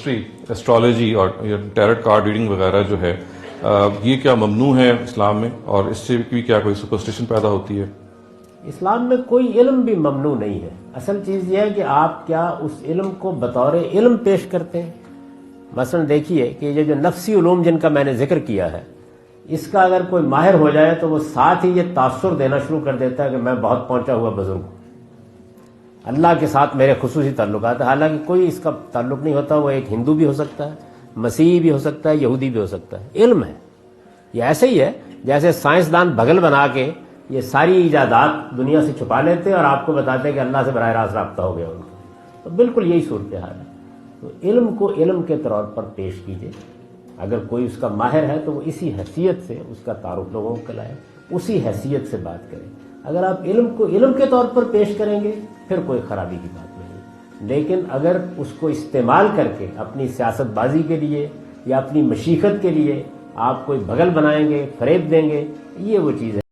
پالمسٹری، astrology اور ٹیرٹ card reading وغیرہ جو ہے یہ کیا ممنوع ہے اسلام میں، اور اس سے بھی کیا کوئی سپرسٹیشن پیدا ہوتی ہے؟ اسلام میں کوئی علم بھی ممنوع نہیں ہے. اصل چیز یہ ہے کہ آپ کیا اس علم کو بطور علم پیش کرتے ہیں. مثلا دیکھیے کہ یہ جو نفسی علوم جن کا میں نے ذکر کیا ہے، اس کا اگر کوئی ماہر ہو جائے تو وہ ساتھ ہی یہ تاثر دینا شروع کر دیتا ہے کہ میں بہت پہنچا ہوا بزرگ ہوں، اللہ کے ساتھ میرے خصوصی تعلقات ہیں. حالانکہ کوئی اس کا تعلق نہیں ہوتا. وہ ایک ہندو بھی ہو سکتا ہے، مسیحی بھی ہو سکتا ہے، یہودی بھی ہو سکتا ہے. علم ہے. یہ ایسے ہی ہے جیسے سائنسدان بغل بنا کے یہ ساری ایجادات دنیا سے چھپا لیتے اور آپ کو بتاتے ہیں کہ اللہ سے براہ راست رابطہ ہو گیا ان کا. تو بالکل یہی صورتحال ہے. تو علم کو علم کے طور پر پیش کیجیے. اگر کوئی اس کا ماہر ہے تو وہ اسی حیثیت سے اس کا تعارف لوگوں کو لائے، اسی حیثیت سے بات کریں. اگر آپ علم کو علم کے طور پر پیش کریں گے پھر کوئی خرابی کی بات نہیں. لیکن اگر اس کو استعمال کر کے اپنی سیاست بازی کے لیے یا اپنی مشیخت کے لیے آپ کوئی بغل بنائیں گے، فریب دیں گے، یہ وہ چیز ہے.